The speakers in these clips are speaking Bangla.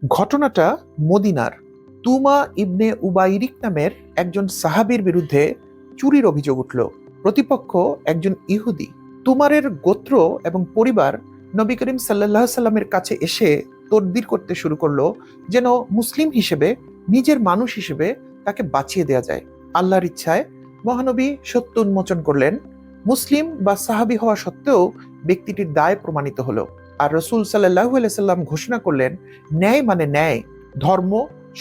ঘটনাটা মদিনার। তুমা ইবনে উবাইরিক নামের একজন সাহাবীর বিরুদ্ধে চুরির অভিযোগ উঠল। প্রতিপক্ষ একজন ইহুদি। তুমারের গোত্র এবং পরিবার নবী করিম সাল্লাল্লাহু আলাইহি সাল্লামের কাছে এসে তদবির করতে শুরু করলো যেন মুসলিম হিসেবে, নিজের মানুষ হিসেবে তাকে বাঁচিয়ে দেয়া যায়। আল্লাহর ইচ্ছায় মহানবী সত্য উন্মোচন করলেন। মুসলিম বা সাহাবী হওয়া সত্ত্বেও ব্যক্তিটির দায় প্রমাণিত হলো। আর রসুল সাল্লাল্লাহু আলাইহি সাল্লাম ঘোষণা করলেন, ন্যায় মানে ন্যায়। ধর্ম,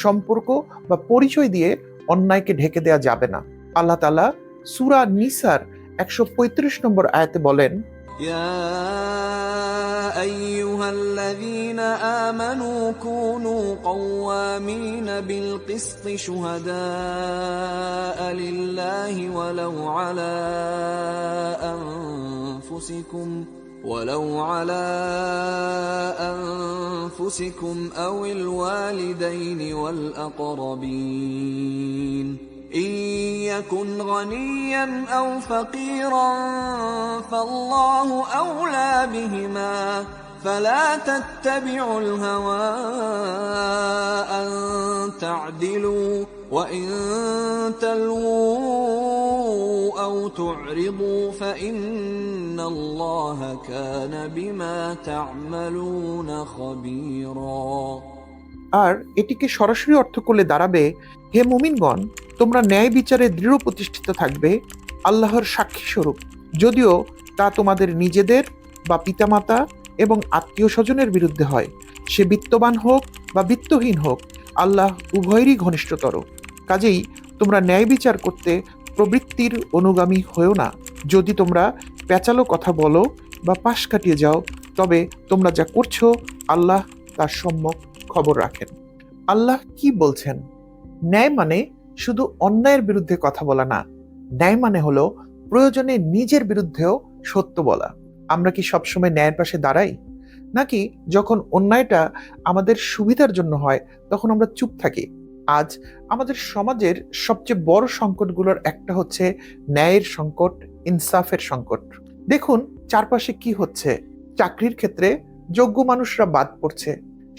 সম্পর্ক বা পরিচয় দিয়ে অন্যায়কে ঢেকে দেয়া যাবে না। আল্লাহ তাআলা সূরা নিসার 135 নম্বর আয়াতে বলেন, يا أيها الذين آمنوا كونوا قوامين بالقسط شهداء لله ولو على أنفسكم أو الوالدين والأقربين إن يكن غنيا أو فقيرا فالله أولى بهما فلا تتبعوا الهوى أن تعدلوا وإن تلووا أو تعرضوا فإن الله كان بما تعملون خبيرا। আর এটিকে সরাসরি অর্থ করলে দাঁড়াবে, হে মুমিনগণ, তোমরা ন্যায় বিচারে দৃঢ় প্রতিষ্ঠিত থাকবে আল্লাহর সাক্ষী স্বরূপ, যদিও তা তোমাদের নিজেদের বা পিতামাতা এবং আত্মীয় স্বজনের বিরুদ্ধে হয়। সে বিত্তবান হোক বা বিত্তহীন হোক, আল্লাহ উভয়েরই ঘনিষ্ঠতর। কাজেই তোমরা ন্যায় বিচার করতে প্রবৃত্তির অনুগামী হয়েও না। যদি তোমরা পেঁচালো কথা বলো বা পাশ কাটিয়ে যাও, তবে তোমরা যা করছো আল্লাহ তার সম্যক খবর রাখেন। আল্লাহ কি বলছেন? ন্যায় মানে শুধু অন্যায়ের বিরুদ্ধে কথা বলা না। ন্যায় মানে হলো প্রয়োজনে নিজের বিরুদ্ধেও সত্য বলা। আমরা কি সবসময় ন্যায়ের পাশে দাঁড়াই? নাকি যখন অন্যায়টা আমাদের সুবিধার জন্য হয় তখন আমরা চুপ থাকি? আজ আমাদের সমাজের সবচেয়ে বড় সংকটগুলোর একটা হচ্ছে ন্যায়ের সংকট, ইনসাফের সংকট। দেখুন চারপাশে কি হচ্ছে। চাকরির ক্ষেত্রে যোগ্য মানুষরা বাদ পড়ছে।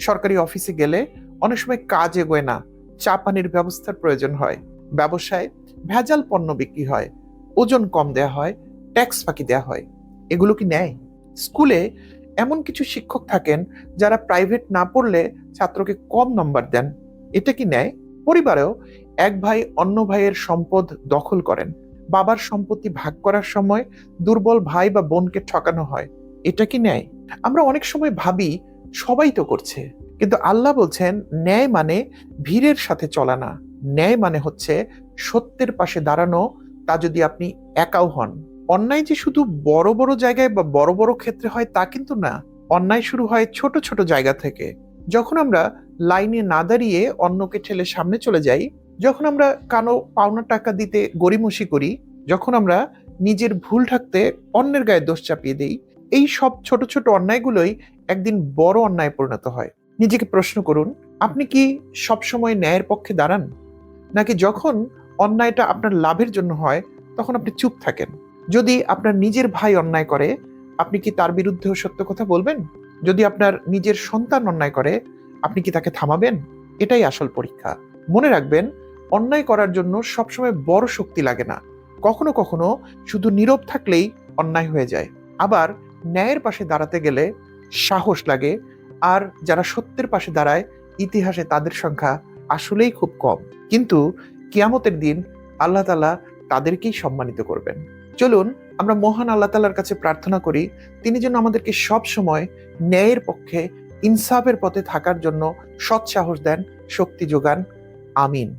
সরকারি অফিসে গেলে অনেক সময় কাজ এগোয় না, চা পানির ব্যবস্থার প্রয়োজন হয়। ব্যবসায় ভেজাল পণ্য বিক্রি হয়, ওজন কম দেয়া হয়, ট্যাক্স ফাঁকি দেয়া হয়। এগুলো কি ন্যায়? স্কুলে এমন কিছু শিক্ষক থাকেন যারা প্রাইভেট না পড়লে ছাত্রকে কম নম্বর দেন। এটা কি ন্যায়? পরিবারেও এক ভাই অন্য ভাইয়ের সম্পদ দখল করেন। বাবার সম্পত্তি ভাগ করার সময় দুর্বল ভাই বা বোনকে ঠকানো হয়। এটা কি ন্যায়? আমরা অনেক সময় ভাবি সবাই তো করছে, কিন্তু আল্লাহ বলছেন ন্যায় মানে ভিড়ের সাথে চলা না। ন্যায় মানে হচ্ছে সত্যের পাশে দাঁড়ানো, তা যদি আপনি একাও হন। অন্যায় যে শুধু বড় বড় জায়গায় বা বড় বড় ক্ষেত্রে হয় তা কিন্তু না। অন্যায় শুরু হয় ছোট ছোট জায়গা থেকে। যখন আমরা লাইনে না দাঁড়িয়ে অন্যকে ঠেলে সামনে চলে যাই, যখন আমরা কানো পাওনা টাকা দিতে গড়িমসি করি, যখন আমরা নিজের ভুল ঢাকতে অন্যের গায়ে দোষ চাপিয়ে দেই, এই সব ছোট ছোট অন্যায়গুলোই একদিন বড় অন্যায় পরিণত হয়। নিজেকে প্রশ্ন করুন, আপনি কি সবসময় ন্যায়ের পক্ষে দাঁড়ান? নাকি যখন অন্যায়টা আপনার লাভের জন্য হয় তখন আপনি চুপ থাকেন? যদি আপনার নিজের ভাই অন্যায় করে, আপনি কি তার বিরুদ্ধেও সত্য কথা বলবেন? যদি আপনার নিজের সন্তান অন্যায় করে, আপনি কি তাকে থামাবেন? এটাই আসল পরীক্ষা। মনে রাখবেন, অন্যায় করার জন্য সবসময় বড় শক্তি লাগে না। কখনো কখনো শুধু নীরব থাকলেই অন্যায় হয়ে যায়। আবার ন্যায়ের পাশে দাঁড়াতে গেলে সাহস লাগে। আর যারা সত্যের পাশে দাঁড়ায়, ইতিহাসে তাদের সংখ্যা আসলেই খুব কম। কিন্তু কিয়ামতের দিন আল্লাহ তাআলা তাদেরকেই সম্মানিত করবেন। চলুন আমরা মহান আল্লাহ তাআলার কাছে প্রার্থনা করি, তিনি যেন আমাদেরকে সব সময় ন্যায়ের পক্ষে, ইনসাফের পথে থাকার জন্য সৎ সাহস দেন, শক্তি যোগান। আমিন।